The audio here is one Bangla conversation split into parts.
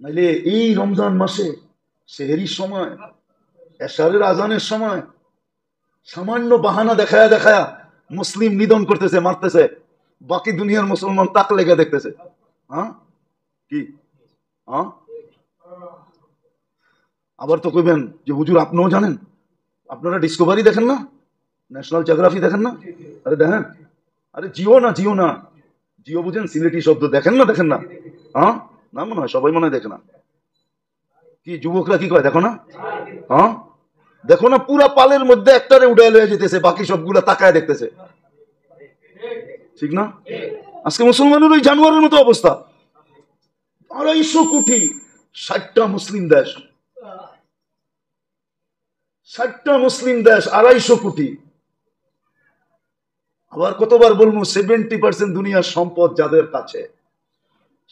নাইলে এই রমজান মাসে সেহেরির সময়, এশারের আজানের সময় সামান্য বাহানা দেখায়া দেখায়া মুসলিম নিধন করতেছে, মারতেছে, বাকি দুনিয়ার মুসলমান তাক লেগে দেখতেছে। হ্যাঁ কি? হ্যাঁ, আবার তো কইবেন যে হুজুর আপনিও জানেন, আপনারা ডিসকভারি দেখেন না, ন্যাশনাল জিওগ্রাফি দেখেন না? আরে দেখেন, আরে জিও না, জিও না, জিও বুঝেন সিলেটি শব্দ, দেখেন না, দেখেন না? হ্যাঁ, না মনে হয় সবাই মনে হয় দেখে না। কি যুবকরা কি কয়, দেখো না? হ্যাঁ, দেখো না, পুরা পালের মধ্যে একটারে উড়ে লয়ে যেতেছে, বাকি সবগুলা তাকায় দেখতেছে, ঠিক না? আজকে মুসলমানের ওই জানোয়ারের মতো অবস্থা। 250 কোটি, 60টা মুসলিম দেশ, 60টা মুসলিম দেশ, 250 কোটি। আবার কতবার বলবো, 70% দুনিয়ার সম্পদ যাদের কাছে,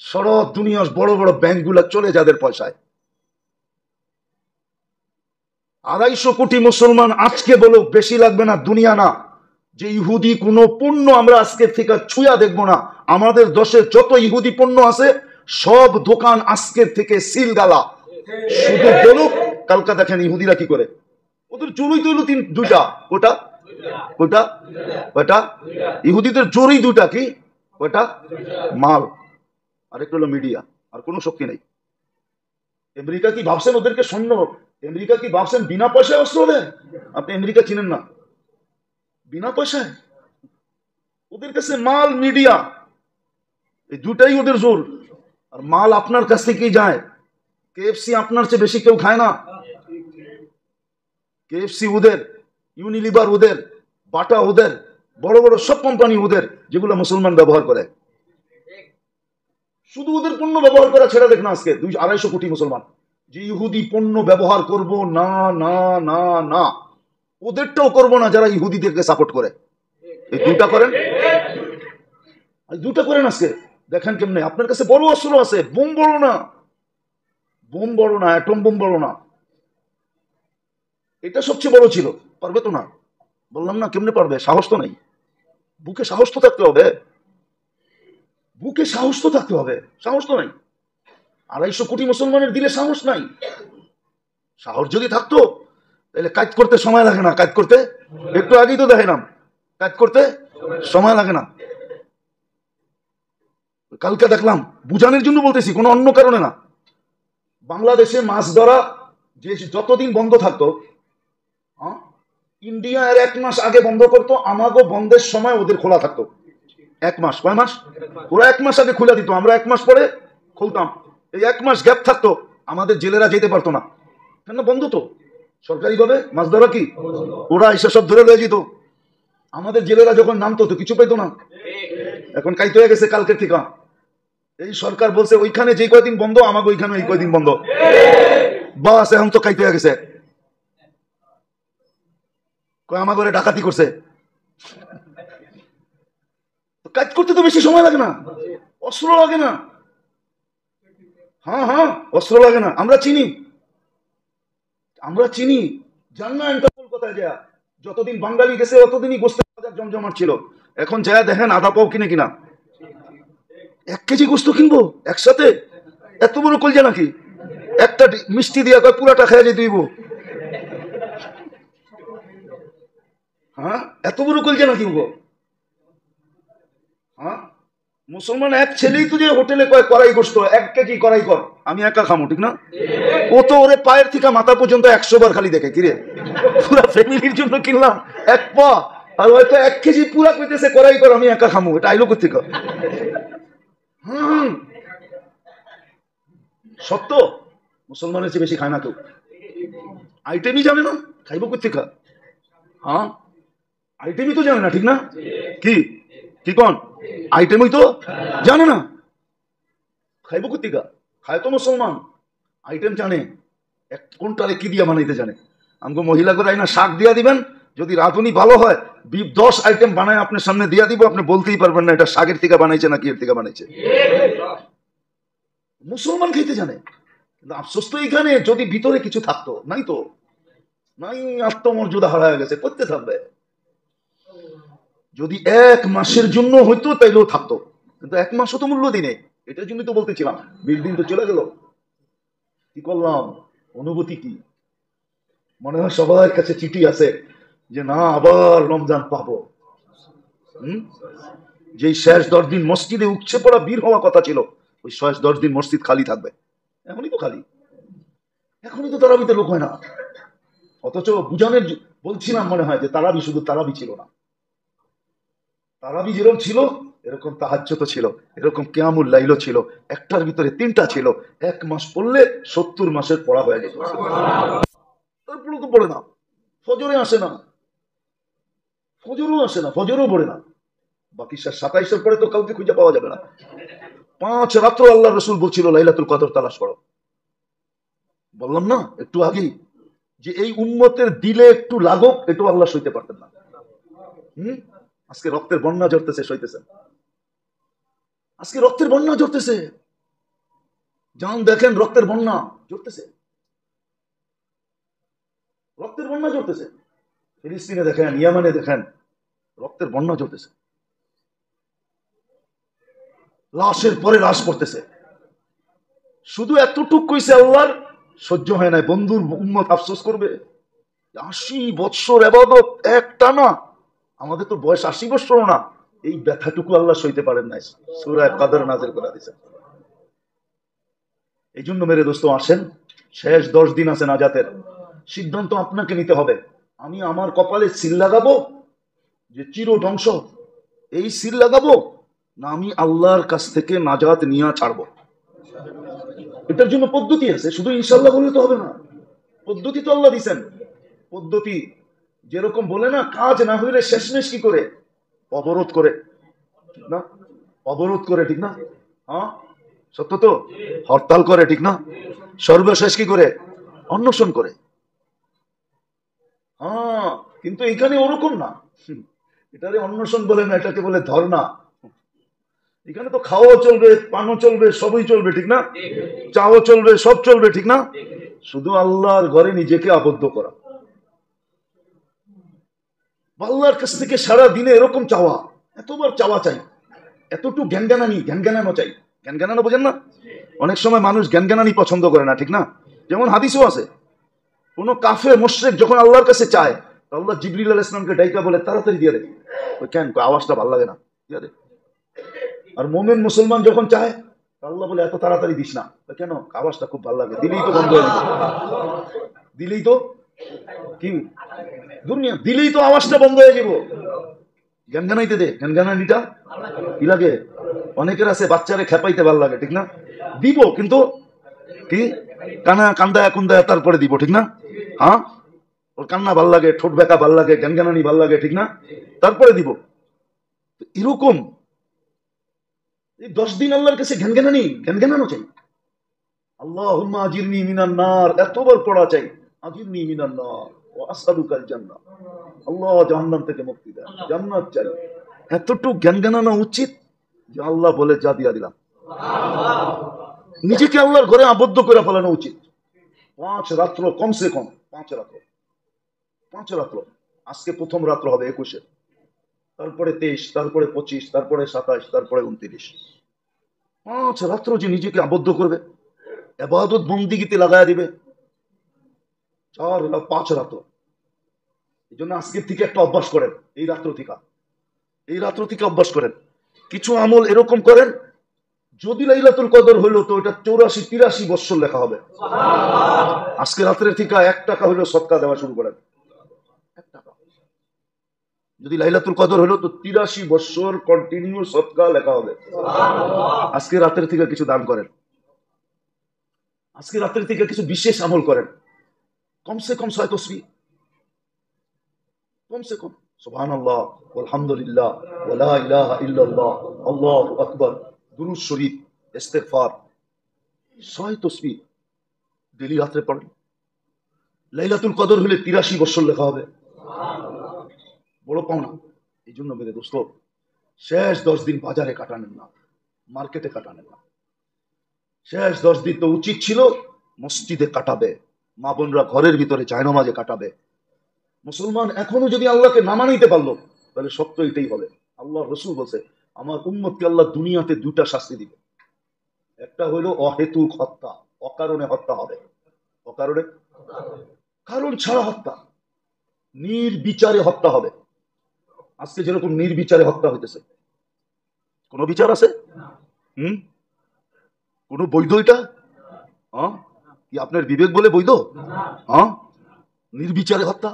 সারা দুনিয়ার বড় বড় ব্যাংকগুলা চলে যাদের পয়সায়। 250 কোটি মুসলমান আজকে বলো, বেশি লাগবে না, দুনিয়া না, যে ইহুদি কোন পণ্য আমরা আজকে থেকে ছুঁয়া দেখবো না। আমাদের দেশে যত ইহুদি পণ্য আছে সব দোকান আজকের থেকে সিল গালা। শুধু বলুক, কালকা দেখেন ইহুদিরা কি করে, ওদের চুরি তৈল দুইটা, ওটা ওটা ওটা ইহুদিদের জোরই দুটা, কি ওটা? মাল, আরেকটা হলো মিডিয়া, আর কোনো শক্তি নেই। আমেরিকা কি ভাবছেন ওদেরকে সৈন্য, আমেরিকা কি ভাবছেন বিনা পয়সায় অস্ত্র দেয়? আপনি আমেরিকা চিনেন না, বিনা পয়সায় ওদের কাছে মাল, মিডিয়া, এই দুটাই ওদের জোর। আর মাল আপনার কাছ থেকেই যায়। কেএফসি আপনার চেয়ে বেশি কেউ খায় না। কেএফসি ওদের, ইউনিলিভার ওদের, বাটা ওদের, বড় বড় সব কোম্পানি ওদের, যেগুলো মুসলমান ব্যবহার করে। শুধু ওদের পণ্য ব্যবহার করা ছেড়ে দেখ না, আজকে 250 কোটি মুসলমান যে ইহুদি পণ্য ব্যবহার করব না, না, না, না, ওদেরটাও করবো না যারা ইহুদিদেরকে সাপোর্ট করে। এই দুটা করেন, দুটা করেন আজকে, দেখেন কেমনে। আপনার কাছে বড় অস্ত্র আছে, বোম বড় না, বোম বড় না, অ্যাটম বোম বড় না, এটা সবচেয়ে বড় ছিল, পারবে তো না। বললাম না, কেমনে পারবে? সাহস তো নেই, বুকে সাহস তো থাকতে হবে, বুকে সাহস তো থাকতে হবে, সাহস তো নাই। 250 কোটি মুসলমানের দিলে সাহস নাই। সাহস যদি থাকতো তাহলে কাজ করতে সময় লাগে না, কাজ করতে, একটু আগেই তো দেখাইলাম, কাজ করতে সময় লাগে না। কালকে দেখলাম, বুঝানোর জন্য বলতেছি, কোনো অন্য কারণে না। বাংলাদেশে মাছ ধরা যে যতদিন বন্ধ থাকতো, ইন্ডিয়া এর 1 মাস আগে বন্ধ করতো, আমাগো বন্ধের সময় ওদের খোলা থাকতো। 1 মাস, কয় মাস? ওরা 1 মাস আগে খুলে দিত, আমরা 1 মাস পরে খুলতাম। এই 1 মাস গ্যাপ থাকতো, আমাদের জেলেরা যেতে পারতো না, কেন? বন্ধ তো, সরকারি ভাবে মাছ ধরা কি, ওরা এসে সব ধরে লয়ে যেত। আমাদের জেলেরা যখন নামতো তো কিছু পেতো না। এখন কাইতে হয়ে গেছে কালকের থেকে। এই সরকার বলছে ওইখানে যে কয়দিন বন্ধ, আমাকে ওইখানে এই কয়দিন বন্ধ, বাস এখন তো কাইতে হয়ে গেছে। আমার ঘরে ডাকাতি করছে, কাজ করতে তো বেশি সময় লাগে না, অস্ত্র লাগে না। হ্যাঁ হ্যাঁ, অস্ত্র লাগে না, আমরা চিনি, আমরা চিনি। জান না ইন্টারপোল কোথায় যায়, যতদিন বাঙালি গেছে ততদিনই গোস্তের বাজার জমজমাট ছিল। এখন যায় দেখেন আধা পাও কিনে কিনা, 1 কেজি গোস্ত কিনবো একসাথে, এত বড় কলজা নাকি? একটা মিষ্টি দিয়া কয় পুরাটা খেয়ে যেতে হইব। হ্যাঁ, এত বড় কলজা নাকি গো? হ্যাঁ, মুসলমান এক ছেলেই তো যে হোটেলে কয় কড়াই গোস্ত, 1 কেজি কড়াই কর, আমি একা খামো, ঠিক না? ও তো ওরে পায়ের থেকে মাথা পর্যন্ত 100 বার খালি দেখে, কিরে পুরা ফ্যামিলির জন্য কিনলাম 1 পা, আর হয়তো 1 কেজি পুরা পেতেছে কড়াই কর, আমি একা খামো, এটা আইলো কোথেকে? হুম, সত্য, মুসলমানের চেয়ে বেশি খায় না কেউ, আইটেমই জানে না, খাইব কোথেকে? হ্যাঁ, আইটেমই তো জানে না, ঠিক না? কি কি কোন আইটেমই তো জানে না, খাইব কোথেকে? খায় তো মুসলমান, আইটেম জানে, কোনটারে কি দিয়া বানাইতে জানে। আমাকে মহিলা করে না শাক দিয়া দিবেন, যদি রাঁধুনি ভালো হয় 10 আইটেম বানায় আপনার সামনে দিয়া দিব, আপনি বলতেই পারবেন না এটা শাকের থেকে বানাইছে নাকি এর থেকে বানাইছে। মুসলমান খাইতে জানে, কিন্তু আফসোস তো এখানে, যদি ভিতরে কিছু থাকতো, নাই তো, নাই, আত্মমর্যাদা হারায় গেছে, করতে থাকবে। যদি 1 মাসের জন্য হইতো তাইলেও থাকতো, কিন্তু 1 মাসও তো মূল্য দিনে, এটার জন্য তো বলতেছিলাম, 20 দিন তো চলে গেল, কি করলাম, অনুভূতি কি? মনে হয় সবার কাছে চিঠি আছে যে না আবার রমজান পাবো। যেই শেষ 10 দিন মসজিদে উপচে পড়া বীর হওয়া কথা ছিল, ওই শেষ 10 দিন মসজিদ খালি থাকবে। এখনই তো খালি, এখনই তো তারাবিতে লোক হয় না। অথচ বুঝানোর বলছিলাম মনে হয় যে তারাবি শুধু তারাবি ছিল না, তারাবি যেরকম ছিল এরকম তাহাজ্জুদ ছিল, এরকম কিয়ামুল লাইলও ছিল। একটার ভিতরে 3টা ছিল। 1 মাস পড়লে 70 মাসের পড়া হয়ে যেত। তারপরে তো পড়ে না, ফজরে আসে না, ফজরও আসে না, ফজরও পড়ে না। বাকি 27-এর পরে তো কাউকে খুঁজে পাওয়া যাবে না। 5 রাত্র আল্লাহ রসুল বলছিল লাইলাতুল কদর তালাশ করো। বললাম না একটু আগেই যে এই উম্মতের দিলে একটু লাগুক, একটু আল্লাহ সইতে পারতেন না। আজকে রক্তের বন্যা ঝরতেছে, সইতেছেন? আজকে রক্তের বন্যা ঝরতেছে, যান দেখেন রক্তের বন্যা ঝরতেছে, রক্তের বন্যা ঝরতেছে। ফিলিস্তিনে দেখেন, ইয়ামানে দেখেন, রক্তের বন্যা ঝরতেছে। লাশের পরে লাশ পড়তেছে। শুধু এতটুক কইছে আল্লাহর সহ্য হয় না, বন্ধুর উম্মত আফসোস করবে। 80 বৎসর ইবাদত একটানা, আমাদের তো বয়স 80 বৎসর না, এই ব্যথাটুকু আল্লাহ সইতে পারেন নাই, সূরা কদর নাযিল করে দিয়েছেন। এই জন্য মেরে দোস্ত আসেন, শেষ 10 দিন আছে নাজাতের, সিদ্ধান্ত আপনাকে নিতে হবে। আমি আমার কপালে সিল লাগাবো যে চির ধ্বংস, এই সিল লাগাবো, না আমি আল্লাহর কাছ থেকে নাজাত নিয়ে ছাড়বো। এটার জন্য পদ্ধতি আছে, শুধু ইনশাল্লাহ বললে তো হবে না। পদ্ধতি তো আল্লাহ দিছেন। পদ্ধতি যেরকম বলে না, কাজ না হইলে শেষমেশ কি করে? অবরোধ করে, ঠিক না? অবরোধ করে, ঠিক না? হ্যাঁ সত্য তো, হরতাল করে, ঠিক না? সর্বশেষ কি করে? অন্বেষণ করে। হ্যাঁ, কিন্তু এখানে ওরকম না, এটারে অন্বেষণ বলে না, এটাকে বলে ধর্ণা। এখানে তো খাওয়াও চলবে, পানও চলবে, সবই চলবে, ঠিক না? চাও চলবে, সব চলবে, ঠিক না? শুধু আল্লাহর ঘরে নিজেকে আবদ্ধ করা। আল্লাহর কাছ থেকে সারা দিনে এরকম চাওয়া, এতবার চাওয়া চাই, এতটুকু জ্ঞানজ্ঞানানি, জ্ঞানজ্ঞানানো চাই। জ্ঞানজ্ঞানানো বোঝেন না? অনেক সময় মানুষ জ্ঞানজ্ঞানানি পছন্দ করে না, ঠিক না? যেমন হাদিসও আছে, কোন কাফের মুশরিক যখন আল্লাহর কাছে চায়, আল্লাহ জিবরিল আলাইহিস সালামকে ডাইকা বলে তাড়াতাড়ি দিয়ে দে। কেন? আওয়াজটা ভালো লাগে না, দিয়ে দে। আর মুমিন মুসলমান যখন চায়, আল্লাহ বলে এত তাড়াতাড়ি দিস না। কেন? আওয়াজটা খুব ভালো লাগে, দিলেই তো বন্ধ হয়ে যাবে, দিলেই তো কি দুনিয়া, দিলেই তো আওয়াজটা বন্ধ হয়ে যাব। জ্ঞানগানাইতে দে, জ্ঞানগানানিটা কি লাগে? অনেকের আছে বাচ্চারে খেপাইতে ভাল লাগে, ঠিক না? দিব, কিন্তু কি কানা কান্দায় কুন্দায় তারপরে দিব, ঠিক না? হ্যাঁ, ওর কান্না ভাল লাগে, ঠোঁট বেঁকা ভাল লাগে, জ্ঞানগানানি ভাল লাগে, ঠিক না? তারপরে দিব। এরকম এই 10 দিন আল্লাহর কাছে জ্ঞানগানানি, জ্ঞানগানানো চাই। আল্লাহুম্মা আজিরনি মিনান নার, এতবার পড়া চাই, আজিরনি মিনান নার ওয়া আসআলুকাল জান্নাহ। আল্লাহ জাহান্নাম থেকে মুক্তি দেন, জান্নাত চাই। এতটুকু জ্ঞান জ্ঞানানো উচিত যে আল্লাহ বলে যা দিয়া দিলাম। নিজেকে আল্লাহর ঘরে আবদ্ধ করে ফেলানো উচিত। 5 রাত্র, কমসে কম 5 রাত্র, 5 রাত্র। আজকে প্রথম রাত্র হবে 21-এ, তারপরে 23, তারপরে 25, তারপরে 27, তারপরে 29। 5 রাত্র যে নিজেকে আবদ্ধ করবে, ইবাদত বন্দিগিতে লাগায়া দিবে। 5 রাত্র। এই জন্য আজকের থেকে একটা অভ্যাস করেন, এই রাত্র থেকে, এই রাত্র থেকে অভ্যাস করেন। কিছু আমল এরকম করেন, যদি লাইলাতুল কদর হইলো তো এটা 84-83 বছর লেখা হবে। আজকে রাত্রের থেকে 1 টাকা হইলো সদকা দেওয়া শুরু করেন, 1 টাকা। যদি লাইলাতুল কদর হইলো তো 83 বছর কন্টিনিউ সদকা লেখা হবে। আজকে রাতের থেকে কিছু দান করেন, আজকে রাতের থেকে কিছু বিশেষ আমল করেন। কমসে কম 6 তাসবিহ, কমসে কম সুবহানাল্লাহ আলহামদুলিল্লাহ ওয়া লা ইলাহা ইল্লাল্লাহ আল্লাহু আকবার, দুরূদ শরীফ, ইস্তেগফার, 6 তাসবিহ ডেইলি রাতে পড়েন। লাইলাতুল কদর হলে 83 বছর লেখা হবে, বড় পাওনা। এই জন্য মেরে দোস্ত, শেষ 10 দিন বাজারে কাটানেন না, মার্কেটে কাটানেন না। শেষ 10 দিন তো উচিত ছিল মসজিদে কাটাবে, মা বোনরা ঘরের ভিতরে জায়নামাজে কাটাবে। মুসলমান এখনো যদি আল্লাহকে না মানিতে পারলো, তাহলে সত্য এটাই হবে। আল্লাহ রসুল বলছে আমার উম্মতকে আল্লাহ দুনিয়াতে 2টা শাস্তি দিবে। একটা হইলো অহেতুক হত্যা, অকারণে হত্যা হবে। অকারণে, কারণ ছাড়া হত্যা, নির্বিচারে হত্যা হবে। আজকে যেরকম নির্বিচারে হত্যা হইতেছে, কোন বিচার আছে? কোন বৈধ এটা? কি আপনার বিবেক বলে বৈধ? নির্বিচারে হত্যা,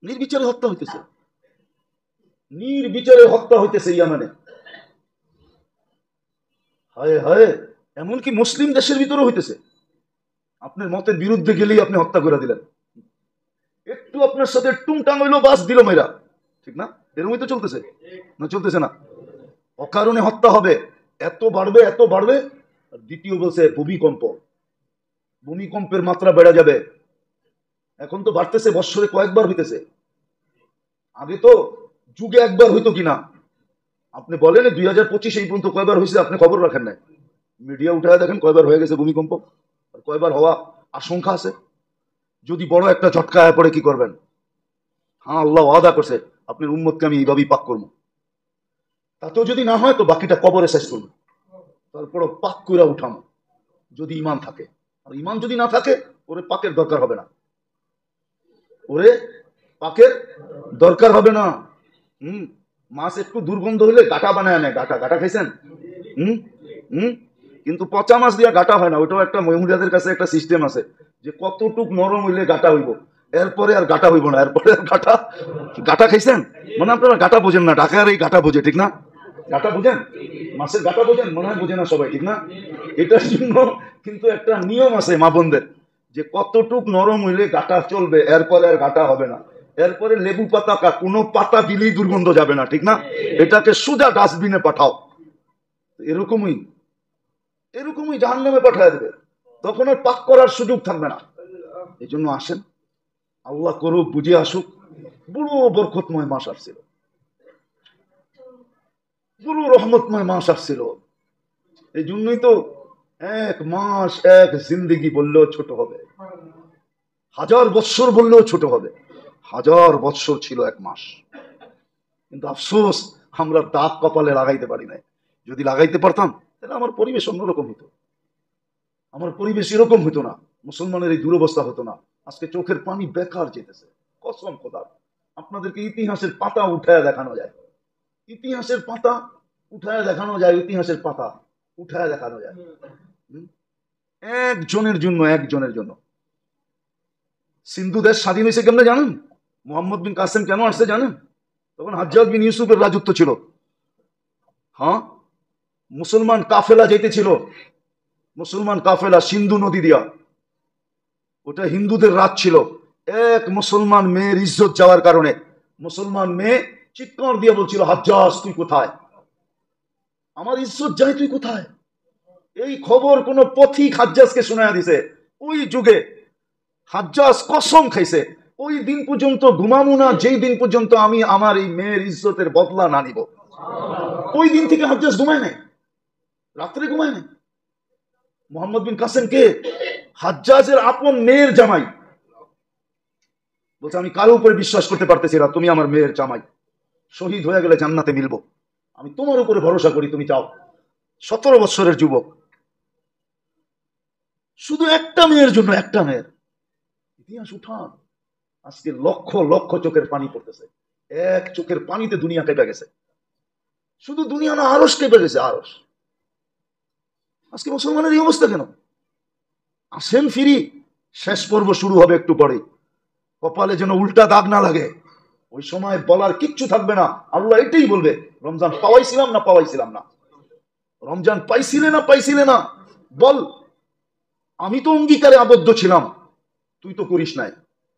নির্বিচারে হত্যা হইতেছে, নির্বিচারে হত্যা হইতেছে ইয়ামানে। হায় হায়, এমনকি মুসলিম দেশের ভিতরে হইতেছে। আপনার মতের বিরুদ্ধে গেলেই আপনি হত্যা করে দিলেন, একটু আপনার সাথে টুংটাং হইলো বাস দিল মেয়েরা, ঠিক না? এরকমই তো চলতেছে না? চলতেছে না? অকারণে হত্যা হবে, এত বাড়বে এত বাড়বে। দ্বিতীয় বলছে ভূমিকম্প, ভূমিকম্পের মাত্রা বেড়ে যাবে। এখন তো বাড়তেছে, বৎসরে কয়েকবার হইতেছে। আগে তো যুগে একবার হইতো কিনা আপনি বলেন, 2025 এই পর্যন্ত কয়বার হয়েছে আপনি খবর রাখেন নাই? মিডিয়া উঠায় দেখেন কয়বার হয়ে গেছে ভূমিকম্প, আর কয়বার হওয়া আশঙ্কা আছে। যদি বড় একটা ঝটকা আয় পড়ে কি করবেন? হ্যাঁ, আল্লাহ ওয়াদা করছে আপনার উম্মতকে আমি এইভাবেই পাক করবো। তাতেও যদি না হয় তো বাকিটা কবরে শেষ করবো, তারপর পাক করে উঠাম যদি ইমান থাকে। আর ইমান যদি না থাকে, ওরে পাকের দরকার হবে না, ওরে পাকের দরকার হবে না। মাছ একটু দুর্গন্ধ হইলে গাটা বানায় নেয়, গাটা গাটা খাইছেন? কিন্তু পচা মাছ দিয়ে গাটা হয় না। ওইটাও একটা মহিলাদের কাছে একটা সিস্টেম আছে যে কতটুক নরম হইলে গাটা হইব, এরপরে আর গাটা হইব না, এরপরে আর গাটা। গাটা খাইছেন? মানে আপনারা গাটা বোঝেন না, ঢাকার এই গাটা বোঝে, ঠিক না? গাটা বোঝেন, মাছের গাটা বোঝেন? মনে হয় বোঝে না সবাই, ঠিক না? এটার জন্য কিন্তু একটা নিয়ম আছে মা বোনদের, যে কতটুক নরম হইলে গাটা চলবে, এরপরে আর গাটা হবে না। এরপরে লেবু পাতা কোনো পাতা দিলেই দুর্গন্ধ যাবে না, ঠিক না? এটাকে সোজা ডাস্টবিনে পাঠাও। এরকমই এরকমই জাহান্নামে পাঠিয়ে দেবে, তখন আর পাক করার সুযোগ থাকবে না। এই জন্য আসেন, আল্লাহ করুক বুঝে আসুক, বড় বরকতময় মাস আসছিল, বড় রহমতময় মাস আসছিল। এই জন্যই তো এক মাস এক জিন্দেগি বললেও ছোট হবে, 1000 বৎসর বললেও ছোট হবে। 1000 বৎসর ছিল এক মাস। কিন্তু আফসোস, আমরা দাগ কপালে লাগাইতে পারি নাই। যদি লাগাইতে পারতাম তাহলে আমার পরিবেশ অন্যরকম হতো, আমার পরিবেশ এরকম হতো না, মুসলমানের এই দুরবস্থা হতো না। আজকে চোখের পানি বেকার যেতেছে, কসম খোদার। আপনাদেরকে ইতিহাসের পাতা উঠায় দেখানো যায়, ইতিহাসের পাতা উঠায় দেখানো যায়, ইতিহাসের পাতা উঠায় দেখানো যায়। একজনের জন্য, একজনের জন্য সিন্ধু দেশ স্বাধীন হয়েছে কেমনে জানেন? মোহাম্মদ বিন কাসেম কেন আসছে জানেন? তখন হাজ্জাজ বিন ইউসুফের রাজত্ব ছিল। হ্যাঁ, মুসলমান কাফেলা যেতেছিল, মুসলমান কাফেলা সিন্ধু নদী দিয়া, ওটা হিন্দুদের রাত ছিল। এক মুসলমান মেয়ের ইজ্জত যাওয়ার কারণে মুসলমান মেয়ে চিৎকার দিয়ে বলছিল, হাজ্জাজ তুই কোথায়? আমার ইজ্জত যাই, তুই কোথায়? এই খবর কোন পথিক হাজ্জাজকে শোনায়া দিছে। ওই যুগে হাজ্জাজ কসম খাইছে, ওই দিন পর্যন্ত ঘুমাবো না যেই দিন পর্যন্ত আমি আমার এই মেয়ের ইজ্জতের বদলা না নিব। ওই দিন থেকে হাজ্জাজ ঘুমায় নাই, রাত্রে ঘুমায় নাই। মোহাম্মদ বিন কাসেম কে? হাজ্জাজের আপন মেয়ের জামাই। বলছে আমি কারো উপরে বিশ্বাস করতে পারতেছি না, তুমি আমার মেয়ের জামাই, শহীদ হয়ে গেলে জান্নাতে মিলবো, আমি তোমার উপরে ভরসা করি, তুমি চাও। 17 বছরের যুবক, শুধু একটা মেয়ের জন্য, একটা মেয়ের। ইতিহাস উঠান, আজকে লক্ষ লক্ষ চোখের পানি পড়তেছে, এক চোখের পানিতে দুনিয়া কেঁপে গেছে। শুধু দুনিয়া না, আরশ কেঁপে গেছে, আরশ। আজকে মুসলমানের এই অবস্থা কেন? আসেন ফিরি, শেষ পর্ব শুরু হবে একটু পরে। কপালে যেন উল্টা দাগ না লাগে, ওই সময় বলার কিচ্ছু থাকবে না। আল্লাহ এটাই বলবে, রমজান পাওয়াইছিলাম না পাওয়াইছিলাম না, রমজান পাইছিলে না পাইছিলে না, বল আমি তো অঙ্গীকারে আবদ্ধ ছিলাম, তুই তো করিস নাই।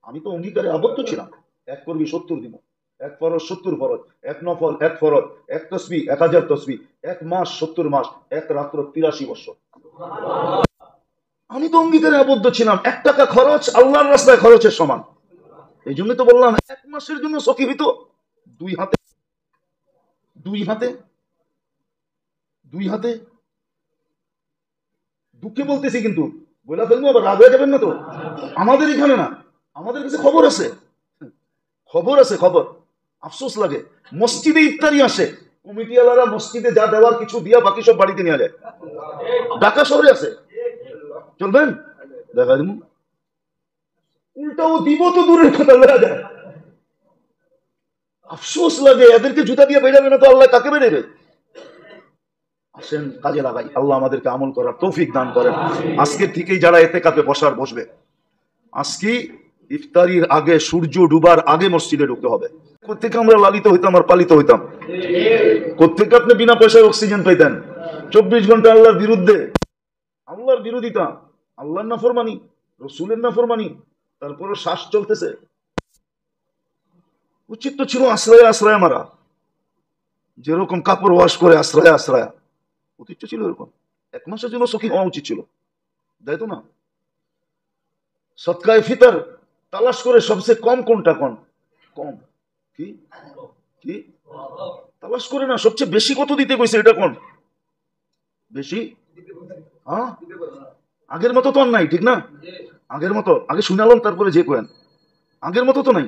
আমি তো অঙ্গীকারে আবদ্ধ ছিলাম, এক করবি 70 দিব, এক ফরজ 70 ফরজ, এক নফল এক ফরজ, এক তসবি 1000 তসবি, এক মাস 70 মাস, এক রাত্র 83 বছর। আমি তো অঙ্গীকারে আবদ্ধ ছিলাম, 1 টাকা খরচ আল্লাহর রাস্তায় খরচের সমান। এই জন্য তো বললাম, এক মাসের জন্য সখী হইতো 2 হাতে, 2 হাতে, 2 হাতে। দুঃখে বলতেছি কিন্তু, বলে ফেলবো আবার রাগ হয়ে যাবেন না তো? আমাদের এখানে না, আমাদের কাছে খবর আছে, খবর আছে, খবর। আফসোস লাগে, মসজিদে ইফতারি আসে, কমিটিওয়ালারা মসজিদে যা দেওয়ার কিছু দিয়া বাকি সব বাড়িতে নিয়ে যায়। ঢাকা শহরে আছে, চলবেন? দেখা দিব, উল্টাও দিব তো দূরের কথা, লয়া যায়। আফসোস লাগে, এদেরকে জুতা দিয়ে বেড়াবে না তো আল্লাহ কাকে বেড়াবে? আসেন কাজে লাগাই, আল্লাহ আমাদেরকে আমল করার তৌফিক দান করেন। আজকের থেকেই যারা এতে কাপে বসার বসবে, আজকে ইফতারির আগে, সূর্য ডুবার আগে মসজিদে ঢুকতে হবে। কোথেকে আমরা লালিত হইতাম আর পালিত হইতাম? কোথেকে আপনি বিনা পয়সায় অক্সিজেন পাইতেন? 24 ঘন্টা আল্লাহর বিরুদ্ধে, আল্লাহর বিরোধিতা, আল্লাহর নাফরমানি, রসুলের নাফরমানি, তারপরে শ্বাস চলতেছে। উচিত তো ছিল আশ্রয় আশ্রয় মারা, যেরকম কাপড় ওয়াশ করে আশ্রয় আশ্রয়, উচিত ছিল এরকম। 1 মাসের জন্য সখী হওয়া উচিত ছিল, তাই তো না? সৎকায়ে ফিতর তালাশ করে সবচেয়ে কম কোনটা, কোন কম কি কি তালাশ করে না, সবচেয়ে বেশি কত দিতে কইছে, এটা কোন বেশি? হ্যাঁ, আগের মতো তো আর নাই, ঠিক না? আগের মতো আগে শুনালাম, তারপরে যে কোয়েন আগের মতো তো নাই।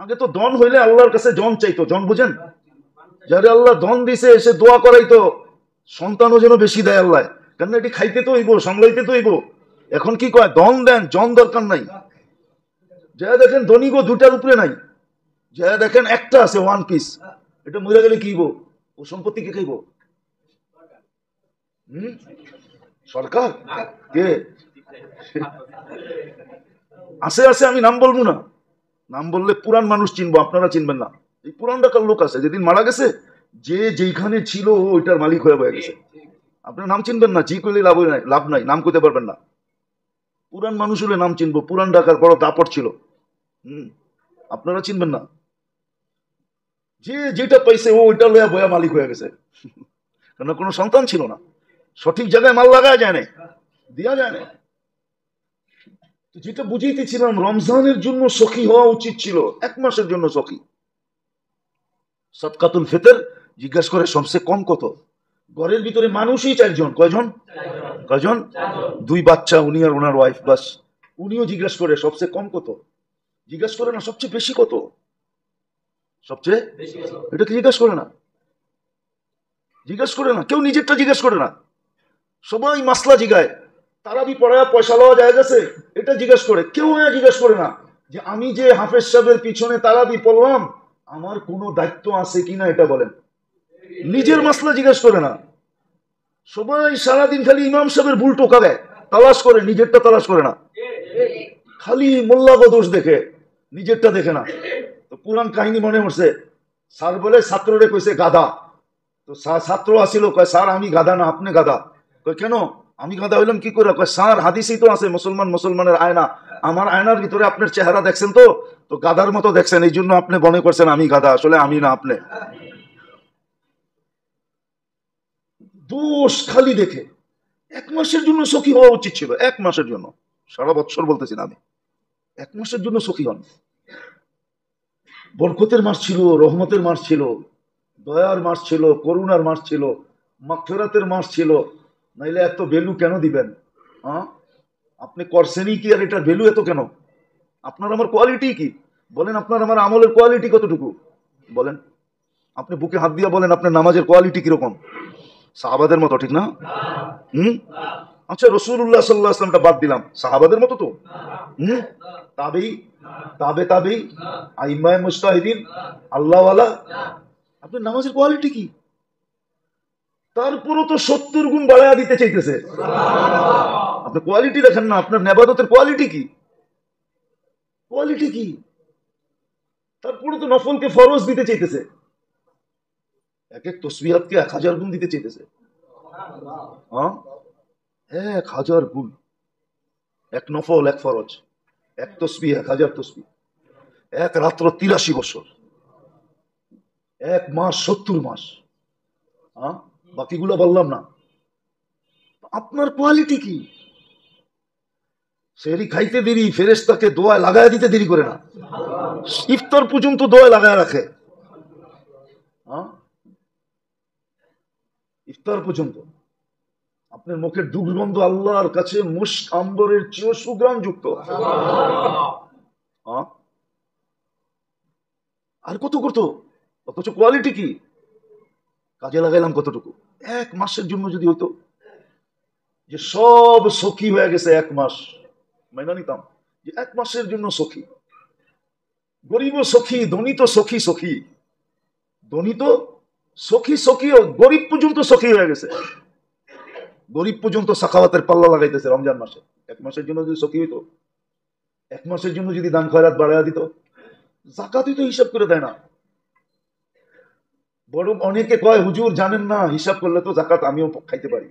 আগে তো দন হইলে আল্লাহর কাছে জন চাইতো, জন বুঝেন? যারে আল্লাহ ধন দিছে সে দোয়া করাইতো সন্তানও যেন বেশি দেয় আল্লাহ, কেন এটি খাইতে তো হইব, সামলাইতে তো হইব। এখন কি কয়, ধন দেন, জন দরকার নাই। যা দেখেন ধনী গো 2টার উপরে নাই, যা দেখেন একটা আছে, 1 পিস। এটা মরে গেলে কি হইব? ও সম্পত্তি কে খাইব? সরকার কে আছে? আছে, আমি নাম বলবো না, নাম বললে পুরান মানুষ চিনবো, আপনারা চিনবেন না। এই পুরান ঢাকার লোক আছে, যেদিন মারা গেছে যে যেখানে ছিল ওইটার মালিক হয়ে গেছে। আপনার নাম চিনবেন না, জি করলে লাভ নাই, নাম করতে পারবেন না। পুরান মানুষ হলে নাম চিনবো, পুরান ঢাকার বড় দাপট ছিল। আপনারা চিনবেন না, যে যেটা পাইছে ও ওইটা লয়া বয়া মালিক হয়ে গেছে। কেন? কোনো সন্তান ছিল না, সঠিক জায়গায় মাল লাগায় যায় না, দেওয়া যায় না। যেটা বুঝাইতেছিলাম, রমজানের জন্য সখী হওয়া উচিত ছিল, 1 মাসের জন্য সখী। সদকাতুল ফিতর জিজ্ঞাসা করে সবচেয়ে কম কত? ঘরের ভিতরে মানুষই 4 জন, কয়জন? কয়জন? 2 বাচ্চা, উনি আর ওনার ওয়াইফ, বাস। উনিও জিজ্ঞাসা করে সবচেয়ে কম কত, জিজ্ঞাসা করে না সবচেয়ে বেশি কত, সবচেয়ে এটা কি জিজ্ঞাসা করে না? জিজ্ঞাসা করে না, কেউ নিজেরটা জিজ্ঞাসা করে না, সবাই মাসলা জিগায়। তারাবি পড়ায় পয়সা লওয়া যায় গেছে, এটা জিজ্ঞাসা করে। কেউ জিজ্ঞাসা করে না যে আমি যে হাফেজ সাহেবের পিছনে তারাবি পড়লাম, আমার কোনো দায়িত্ব আছে কিনা, এটা বলেন। নিজের মাসলা জিজ্ঞাসা করে না, সবাই সারাদিন খালি ইমাম সাহেবের ভুল টোকা দেয়, তালাশ করে, নিজেরটা তালাশ করে না। খালি মোল্লাগো দোষ দেখে, নিজেরটা দেখে না। তো পুরান কাহিনী মনে পড়ছে, স্যার বলে ছাত্ররে কইছে গাধা। তো ছাত্র আসিল, কয় স্যার আমি গাধা না, আপনি গাধা। কয় কেন? আমি গাধা হইলাম কি করে? কয় স্যার হাদিসই তো আছে, মুসলমান মুসলমানের আয়না, আমার আয়নার ভিতরে আপনার চেহারা দেখছেন তো, তো গাধার মতো দেখছেন, এই জন্য আপনি মনে করছেন আমি গাধা, আসলে আমি না, আপনি। দোষ খালি দেখে। 1 মাসের জন্য সখী হওয়া উচিত ছিল, 1 মাসের জন্য, সারা বছর বলতেছি না আমি, 1 মাসের জন্য সখী হন। বরকতের মাস ছিল, রহমতের মাস ছিল, দয়ার মাস ছিল, করুণার মাস ছিল, মাগফিরাতের মাস ছিল। নাইলে এত ভ্যালু কেন দিবেন? হ্যাঁ, আপনি করছেনই কি, আর এটার ভ্যালু এত কেন? আপনার আমার কোয়ালিটি কি বলেন? আপনার আমার আমলের কোয়ালিটি কতটুকু বলেন? আপনি বুকে হাত দিয়ে বলেন আপনার নামাজের কোয়ালিটি কিরকম? সাহাবাদের মতো, ঠিক না? আচ্ছা, রাসূলুল্লাহ সাল্লাল্লাহু আলাইহি ওয়াসাল্লামটা বাদ দিলাম, সাহাবাদের মতো তো? তাবেই, তাবেই, আইম্মায়ে মুজতাহিদিন, আল্লাহওয়ালা, আপনার নামাজের কোয়ালিটি কি? তারপরও তো 70 গুণ বাড়ায়া দিতে চাইতেছে। আপনি কোয়ালিটি দেখেন না, আপনার নেবাদতের কোয়ালিটি কি? কোয়ালিটি কি? তারপরে তো নফলকে ফরজ দিতে চাইতেছে, এক এক তসবিহাতকে 1000 গুণ দিতে চাইতেছে। 1000 গুণ, এক নফল, এক ফরজ, এক তসবিহ 1000 তসবিহ, এক রাত্র 83 বছর, 1 মাস 70 মাস, বাকিগুলো বললাম না। আপনার কোয়ালিটি কি? সেহরি খাইতে দেরি, ফেরেশতাকে দোয়ায় লাগায় দিতে দেরি করে না, ইফতার পর্যন্ত দোয়ায় লাগায় রাখে। ইফতার পর্যন্ত আপনার মুখের দুর্গন্ধ আল্লাহর কাছে মুশক আম্বরের চেয়েও সুগ্রাম যুক্ত। আর কত করতো, অথচ কোয়ালিটি কি? কাজে লাগাইলাম কতটুকু? 1 মাসের জন্য যদি হইতো যে সব সখী হয়ে গেছে 1 মাস, মাইনা নিতাম যে 1 মাসের জন্য সখী, গরিব সখী, ধনী তো সখী সখী, ধনী তো সখী সখী, গরিব পর্যন্ত সখী হয়ে গেছে, গরিব পর্যন্ত সাখাওয়াতের পাল্লা লাগাইতেছে রমজান মাসে। 1 মাসের জন্য যদি সখী হইতো, 1 মাসের জন্য যদি দান খয়রাত বাড়াইয়া দিত, জাকাতই তো হিসাব করে দেয় না। বরং অনেকে কয় হুজুর জানেন না, হিসাব করলে তো জাকাত আমিও খাইতে পারি।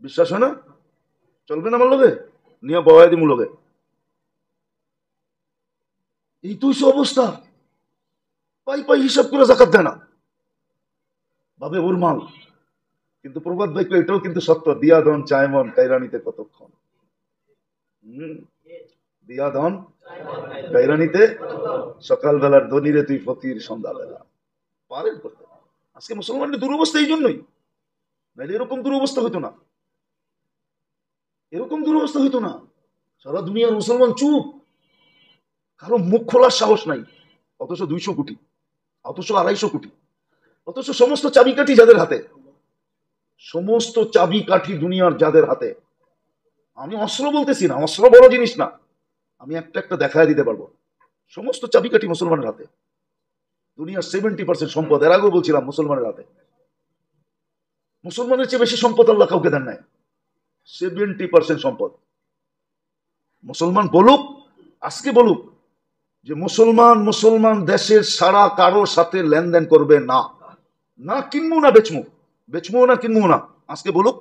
বিশ্বাস হয় না? চলবে না আমার লগে নিয়ে বয়াই দিমু লগে। এই তো অবস্থা, পাই পাই হিসাব করে জাকাত দেয় না, ভাবে ওর মাল। কিন্তু প্রবাদ ভাই এটাও কিন্তু সত্য, দিয়া ধন চায় মন, কাইরানিতে কতক্ষণ। দিয়া ধন কাইরানিতে, সকালবেলার ধনীরে তুই ফকির সন্ধ্যাবেলা। পারেন করতে। আজকে মুসলমানের দুরবস্থা এই জন্যই, নাহলে এরকম দুরবস্থা হইতো না, এরকম দুরবস্থা হইতো না। সারা দুনিয়ার মুসলমান চুপ, কারো মুখ খোলার সাহস নাই। অথচ 200 কোটি, অথচ 250 কোটি, অথচ সমস্ত চাবিকাঠি যাদের হাতে, সমস্ত চাবিকাঠি দুনিয়ার যাদের হাতে। আমি অস্ত্র বলতেছি না, অস্ত্র বড় জিনিস না, আমি একটা একটা দেখায় দিতে পারবো। সমস্ত চাবিকাঠি মুসলমানের হাতে, দুনিয়ার 70% সম্পদ, এর আগেও বলছিলাম, মুসলমানের হাতে। মুসলমানের চেয়ে বেশি সম্পদ আল্লাহ কাউকে দেন নাই। 70% সম্পদ মুসলমান। বলুক, আজকে বলুক যে মুসলমান দেশের সারা কারো সাথে লেনদেন করবে না, না কিনবো না বেচমু, বেচমু না কিনবো না। আজকে বলুক,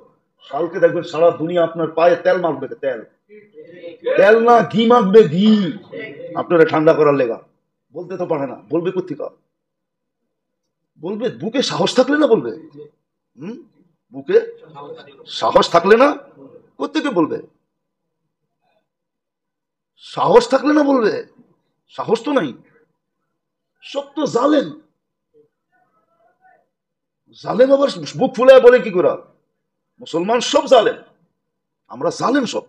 কালকে দেখবেন সারা দুনিয়া আপনার পায়ে তেল মাখবে, তেল, তেল না ঘি মাখবে, ঘি, আপনারা ঠান্ডা করার লেগা। বলতে তো পারে না, বলবে কোথেকে? বলবে বুকে সাহস থাকলে না বলবে। বুকে সাহস থাকলে না কোথেকে বলবে? সাহস থাকলে না বলবে, সাহস তো নাই। সব তো জালেম, জালেম আবার বুক ফুলে বলে কি করে মুসলমান সব জালেম, আমরা জালেম সব,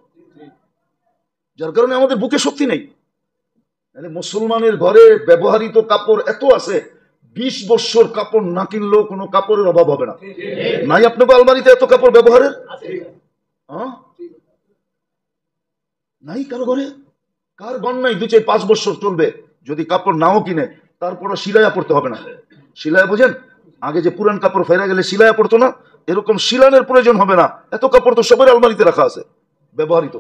যার কারণে আমাদের বুকে শক্তি নেই। মুসলমানের ঘরে ব্যবহৃত কাপড় এত আছে, 20 বছর কাপড় না কিনলেও কোনো কাপড়ের অভাব হবে না। নাই আপনাকে আলমারিতে এত কাপড় ব্যবহারের? নাই কারো ঘরে? কার ঘর নাই 2-4-5 বছর চলবে যদি কাপড় নাও কিনে, তারপরে সিলাইয়া পড়তে হবে না। সিলাইয়া বোঝেন? আগে যে পুরান কাপড় ফেরা গেলে সিলাইয়া পড়তো না, এরকম সিলানের প্রয়োজন হবে না। এত কাপড় তো সবার আলমারিতে রাখা আছে ব্যবহৃত।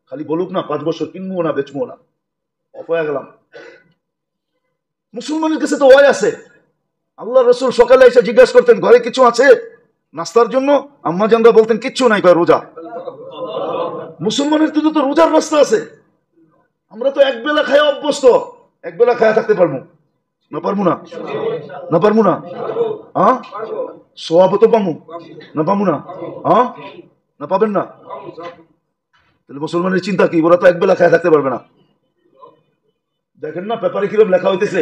খালি বলুক না 5 বছর কিনবো না বেচবো না, অফ হয়ে গেলাম। মুসলমানের কাছে তো ওয়াই আছে। আল্লাহ রসুল সকালে এসে জিজ্ঞাসা করতেন ঘরে কিছু আছে নাস্তার জন্য? আম্মা জানরা বলতেন কিচ্ছু নাই, কয় রোজা। মুসলমানের তো রোজার রাস্তা আছে। আমরা তো একবেলা খায় অভ্যস্ত, একবেলা খায়া থাকতে পারবো না? পারবো না? না পারবো না? সোয়াব তো পাবো না? পাবো না? না পাবেন না? তাহলে মুসলমানের চিন্তা কি? ওরা তো একবেলা খায়া থাকতে পারবে না। দেখেন না পেপারে কিরকম লেখা হইতেছে,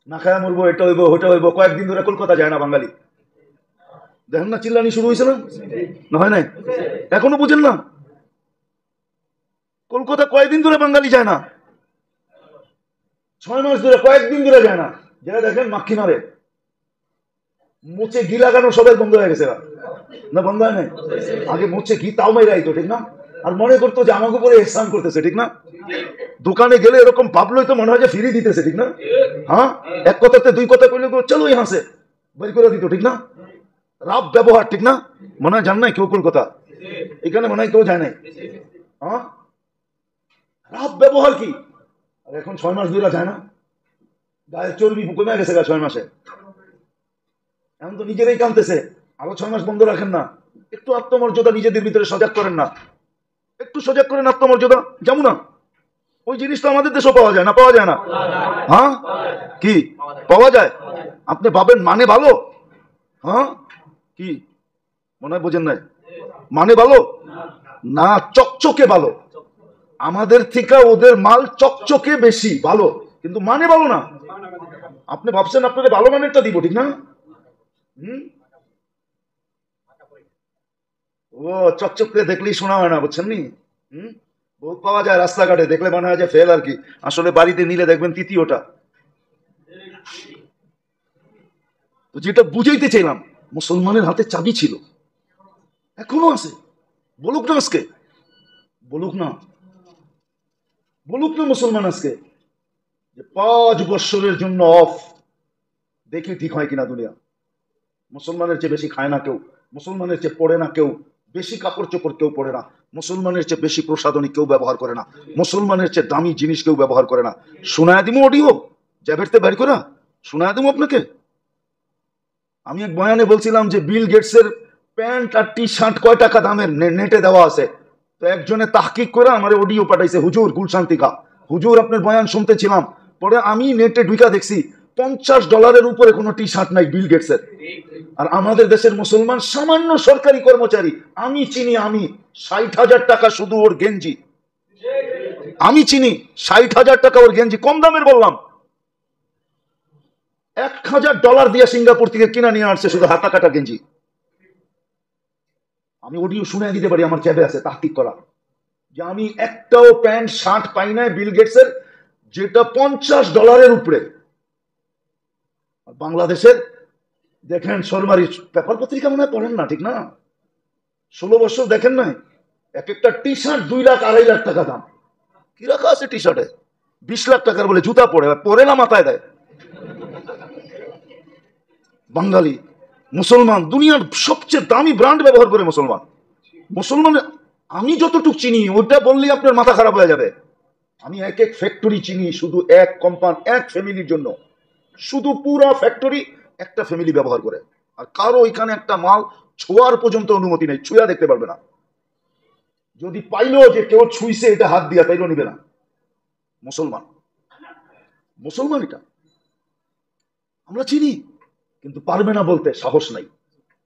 না খায়া মরবো, এটা হইবো ওটা হইবো। কয়েকদিন ধরে কলকাতা যায় না বাঙালি, দেখেন না চিল্লানি শুরু হয়েছে না? না হয় নাই? এখনো বুঝেন না? কলকাতা কয়েকদিন ধরে বাঙালি যায় না, 6 মাস ধরে কয়েকদিন ধরে যায় না। যারা দেখেন মাক্ষি মারে, মুচে ঘি লাগানো সবাই বন্ধ হয়ে গেছে না? বন্ধ হয় নাই? আগে মুচে ঘি তাও মেরে আইতো, ঠিক না? আর মনে করতো যে আমাকে উপরে এহসান করতেছে, ঠিক না? দোকানে গেলে এরকম ভাবলোই তো মনে হয় যে ফিরি দিতেছে, ঠিক না? হ্যাঁ, এক কথাতে 2 কথা কইলে চলো হাসে বের করে দিত, ঠিক না? রাব ব্যবহার, ঠিক না? মনে হয় জান নাই কেউ কলকাতা, এখানে মনে হয় কেউ যায় নাই। হ্যাঁ, রাব ব্যবহার কি? আর এখন 6 মাস ধরে যায় না, গায়ের চর্বি কমে গেছে 6 মাসে। এখন তো নিজেরাই কাঁদতেছে, আরো 6 মাস বন্ধ রাখেন না। একটু আত্মমর্যাদা নিজেদের ভিতরে সজাগ করেন না, একটু সজাগ করেন আত্মমর্যাদা। যেমন না ওই জিনিসটা আমাদের দেশেও পাওয়া যায় না? পাওয়া যায় না? হ্যাঁ, কি পাওয়া যায়? আপনি ভাবেন মানে ভালো? হ্যাঁ, কি মনে হয় বোঝেন নাই? মানে ভালো না, চকচকে ভালো। আমাদের থেকে ওদের মাল চকচকে বেশি ভালো, কিন্তু মানে ভালো না। আপনি ভাবছেন আপনাদের ভালো মানেরটা দিব, ঠিক না? ও চকচকে দেখলেই শোনা হয় না, বুঝছেন নি? বহুত পাওয়া যায় রাস্তাঘাটে, দেখলে মনে হয় যে ফেল আর কি, আসলে বাড়িতে নিলে দেখবেন তৃতীয়টা। তো যেটা বুঝাইতে চাইলাম, মুসলমানের হাতে চাবি ছিল, এখনো আছে। বলুক না আজকে বলুক না, বলুক না মুসলমান আজকে যে 5 বছরের জন্য অফ, দেখি ঠিক হয় কিনা দুনিয়া। মুসলমানের চেয়ে বেশি খায় না কেউ, মুসলমানের চেয়ে পড়ে না কেউ, বেশি কাপড় চোপড় কেউ পড়ে না, মুসলমানের চেয়ে বেশি প্রসাধনী কেউ ব্যবহার করে না, মুসলমানের চেয়ে দামি জিনিস কেউ ব্যবহার করে না। শোনায় দিমু অডিও, জ্যাবেরতে বের করা শোনায় দিমু আপনাকে। আমি এক বয়ানে বলছিলাম যে বিল গেটসের প্যান্ট আর টি শার্ট কয় টাকা দামের নেটে দেওয়া আছে। তো একজনে তাহকিক করে আমার অডিও পাঠাইছে, হুজুর গুলশান্তিকা, হুজুর আপনার বয়ান শুনতেছিলাম, পরে আমি নেটে ঢুকা দেখছি $50 উপরে কোনো টি শার্ট নাই বিল গেটসের। আর আমাদের দেশের মুসলমান সামান্য সরকারি কর্মচারী, আমি চিনি, আমি 60,000 টাকা শুধু ওর গেঞ্জি, আমি চিনি 60,000 টাকা ওর গেঞ্জি, কম দামের বললাম। $1,000 দিয়ে সিঙ্গাপুর থেকে কিনা নিয়ে আসছে শুধু হাতা কাটা গেঞ্জি। আমি অডিও শুনে দিতে পারি, আমার চ্যাবে আছে তাহকিক করা, যে আমি একটাও প্যান্ট শার্ট পাই নাই বিল গেটসের যেটা $50 উপরে। বাংলাদেশের দেখেন সরমারি পেপার পত্রিকা মনে হয় পড়েন না, ঠিক না? 16 বছর দেখেন নাই, এক একটা টি শার্ট 2 লাখ 2.5 লাখ টাকা দাম। কি রাখা আছে টি শার্টে? 20 লাখ টাকার বলে জুতা পরে, পরে না মাথায় দেয়। বাঙালি মুসলমান দুনিয়ার সবচেয়ে দামি ব্র্যান্ড ব্যবহার করে মুসলমান। মুসলমান আমি যতটুকু চিনি ওটা বললেই আপনার মাথা খারাপ হয়ে যাবে। আমি এক এক ফ্যাক্টরি চিনি, শুধু এক কোম্পানি এক ফ্যামিলির জন্য, শুধু পুরো ফ্যাক্টরি একটা ফ্যামিলি ব্যবহার করে। আর কারো এখানে একটা মাল ছোঁয়ার পর্যন্ত অনুমতি নেই, ছুঁয়া দেখতে পারবে না। যদি পাইলো যে কেউ ছুঁইছে এটা হাত দিয়া, তাইলেও নিবে না। মুসলমান, মুসলমান এটা আমরা চিনি, কিন্তু পারবে না বলতে, সাহস নাই।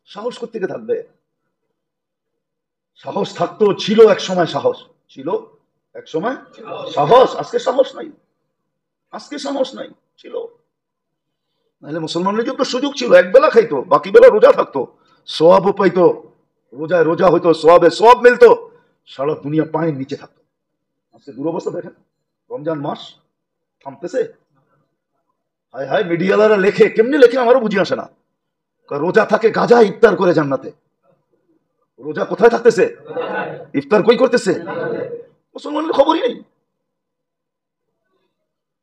সাহস কোত্থেকে থাকবে? সাহস থাকতো, ছিল এক সময়, সাহস ছিল এক সময়, সাহস, আজকে সাহস নাই, আজকে সাহস নাই, ছিল। নাহলে মুসলমানদের যত সুযোগ ছিল, এক বেলা খাইতো, বাকি বেলা রোজা থাকতো, সোয়াবও পাইতো, রোজায় রোজা হইতো, সোয়াবে সোয়াব মিলতো, সারা দুনিয়া পায়ের নিচে থাকতো। আজকে দুরবস্থা দেখেন, রমজান মাস থামতেছে। হায় হায়, মিডিয়ালারা লেখে, কেমনি লেখে আমারও বুঝি আসে না। রোজা থাকে গাজা ইফতার করে জান্নাতে, রোজা কোথায় থাকতেছে? ইফতার কই করতেছে? মুসলমানের খবরই নেই।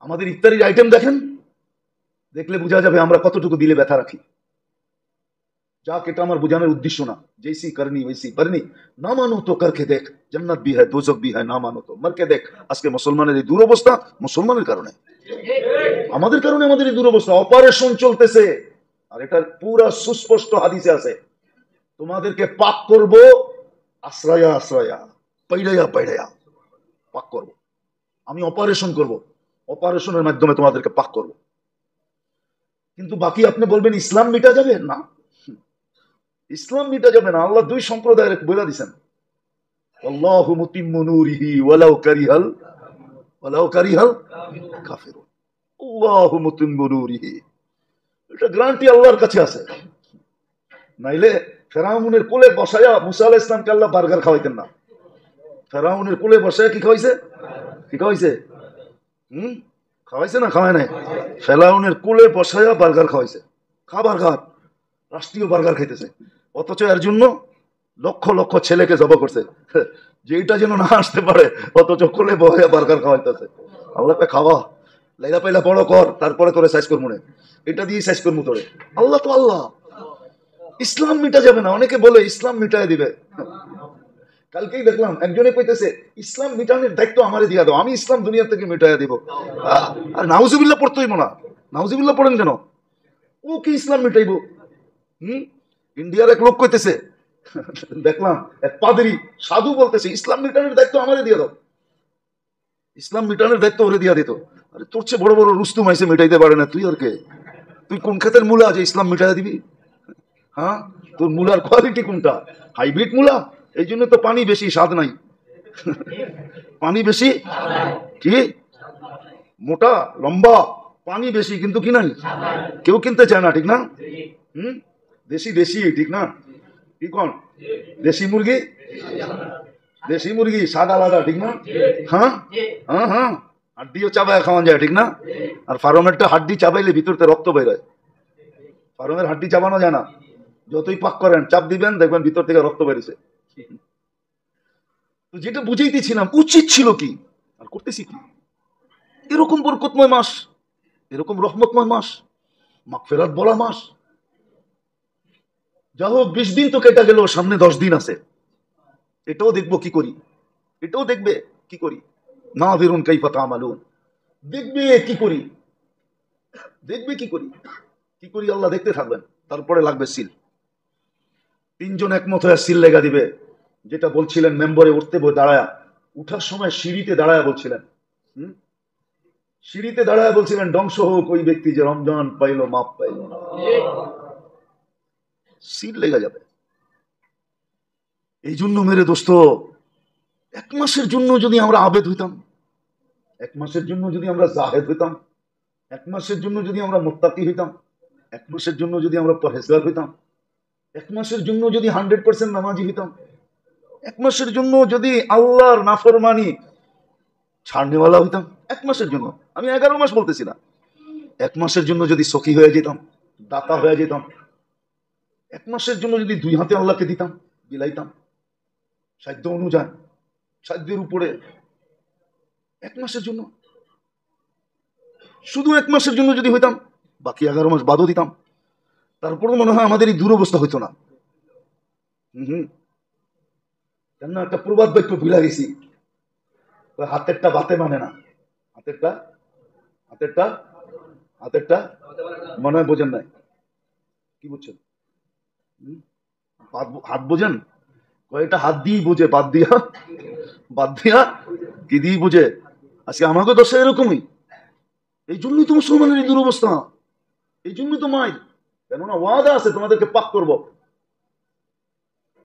আমাদের ইফতারির আইটেম দেখেন, দেখলে বোঝা যাবে আমরা কতটুকু দিলে ব্যথা রাখি। যাক, এটা আমার বোঝানোর উদ্দেশ্য না, জেসি করনি ওইসি করনি, না মানো তো করকে দেখ, জান্নাত ভি হ্যায় দোজখ ভি হ্যায়, না মানো তো মরকে দেখ। আজকে মুসলমানের এই দুরবস্থা মুসলমানের কারণে, আমাদের কারণে আমাদের এই দুরবস্থা। অপারেশন চলতেছে, আর এটার পুরা সুস্পষ্ট হাদিসে আছে, তোমাদেরকে পাক করব আশ্রয়া আশ্রয়া, পাইড়াইয়া পাইড়াইয়া পাক করব। আমি অপারেশন করব, অপারেশনের মাধ্যমে তোমাদেরকে পাক করব। কিন্তু বাকি আপনি বলবেন ইসলাম মিটা যাবে না, ইসলাম মিটা যাবে না। আল্লাহ দুই সম্প্রদায়ের বলে দিয়েছেন, আল্লাহু মুতিম্মু নূরিহি ওয়ালাউ কারিহাল কাফিরুন। আল্লাহু মুতিম্মু নূরিহি, এটা গ্যারান্টি আল্লাহর কাছে আছে। নাইলে ফেরাউনের কোলে বসায়া মুসা আলাইহিস সালামকে আল্লাহ বার্গার খাওয়াইতেন না। ফেরাউনের কোলে বসায়া কি খাওয়াইছে? কি খাওয়াইছে? খাওয়াইছে না খাওয়ায় নাই? ফেরাউনের কোলে বসায়া বার্গার খাওয়াইছে। খা বার্গার, রাষ্ট্রীয় বার্গার খাইতেছে, অথচ এর জন্য লক্ষ লক্ষ ছেলেকে জবা করছে, যে এটা যেন না আসতে পারে, অথচ কোলে বসায়া বার্গার খাওয়াইতেছে। আল্লাহকে খাওয়া, লাইলা পাইলা বড় কর, তারপরে তোরে সাইজ করবো না, এটা দিয়ে সাইজ করবো তোরে। আল্লাহ তো আল্লাহ, ইসলাম মিটা যাবে না। অনেকে বলে ইসলাম মিটাই দিবে। কালকেই দেখলাম একজনে কইতেছে ইসলাম মিটানোর দায়িত্ব আমারে দিয়া দাও, আমি ইসলাম দুনিয়া থেকে মিটাইয়া দিব। আর নাউজুবিল্লাহ পড়তে হইব না, নাউজুবিল্লাহ পড়েন কেন? ও কি ইসলাম মিটাইব? ইন্ডিয়ার এক লোক কইতেছে, দেখলাম এক পাদরি সাধু বলতেছে ইসলাম মিটানোর দায়িত্ব আমারে দিয়া দাও, ইসলাম মিটানোর দায়িত্ব ওরে দিয়া দিত। আরে তোর চেয়ে বড় বড় রুস্তুম আইসে মিটাইতে পারে না, তুই আর কে? তুই কোন ক্ষেতের মূলা যে ইসলাম মিটাইয়া দিবি? হ্যাঁ, তোর মূলার কোয়ালিটি কোনটা? হাইব্রিড মূলা, এই জন্য তো পানি বেশি, স্বাদ নাই। পানি বেশি, কি মোটা লম্বা, পানি বেশি, কিন্তু কি নাই, কেউ কিনতে চায় না, ঠিক না? দেশি দেশি, ঠিক না? কি কোন দেশি মুরগি, দেশি মুরগি স্বাদ আলাদা, ঠিক না? হ্যাঁ হ্যাঁ হ্যাঁ, হাড্ডিও চাবায় খাওয়া যায়, ঠিক না? আর ফার্মেরটা হাড্ডি চাবাইলে ভিতরতে রক্ত বের হয়, ফার্মের হাড্ডি চাবানো যায় না। যতই পাক করেন, চাপ দিবেন, দেখবেন ভিতর থেকে রক্ত বেরিয়েছে। তো তো যেটা বুঝাইতেছিলাম উচিত ছিল কি আর করতেছি কি, এরকম বরকতময় মাস, এরকম রহমতময় মাস, মাগফিরাত বলা মাস। যা হোক 20 দিন তো কেটে গেল, সামনে 10 দিন আছে, এটাও দেখবো কি করি, এটাও দেখবে কি করি। না বেরুন কাইফা তামালুন, দেখবে কি করি, দেখবে কি করি, কি করি আল্লাহ দেখতে থাকবেন। তারপরে লাগবে সিল, 3 জন একমত হয়ে সিল লেগা দিবে। যেটা বলছিলেন মেম্বরে উঠতে দাঁড়ায়া, উঠার সময় সিঁড়িতে দাঁড়ায়া বলছিলেন, সিঁড়িতে দাঁড়ায় বলছিলেন ধ্বংস হোক ওই ব্যক্তি যে রমজান পাইলো মাপ পাইলো না। সিল লেগে যাবে। এই জন্য মেরে দোস্ত, 1 মাসের জন্য যদি আমরা আবেদ হইতাম, 1 মাসের জন্য যদি আমরা জাহেদ হইতাম, 1 মাসের জন্য যদি আমরা মুত্তাকি হইতাম, 1 মাসের জন্য যদি আমরা পরহেজগার হইতাম, 1 মাসের জন্য যদি 100% নামাজি হইতাম, 1 মাসের জন্য যদি আল্লাহর নাফরমানি ছাড়নেওয়ালা হইতাম, 1 মাসের জন্য, আমি 11 মাস বলতেছি না, 1 মাসের জন্য যদি সখী হয়ে যেতাম, দাতা হয়ে যেতাম, 1 মাসের জন্য যদি 2 হাতে আল্লাহকে দিতাম, বিলাইতাম সাধ্য অনুযায়ী, সাধ্যের উপরে, 1 মাসের জন্য, শুধু 1 মাসের জন্য যদি হইতাম, বাকি 11 মাস বাদও দিতাম, তারপরও মনে হয় আমাদের এই দুরবস্থা হইতো না। কেন একটা প্রবাদ বাক্য ভুলে গেছি, হাতেরটা বাতে মানে না, হাতেরটা হাতেরটা হাতেরটা মনে হয় বোঝেন নাই, কি বুঝছেন? হাত বোঝেন, কয়েকটা হাত দিয়েই বোঝে, বাদ দিয়া কি দিয়ে বোঝে। আজকে আমাকে দশা এরকমই, এই জন্যই তো মুসলমানের এই দুরবস্থা, এই জন্যই তো মায়ের, কেননা ওয়াদা আছে তোমাদেরকে পাক করবো।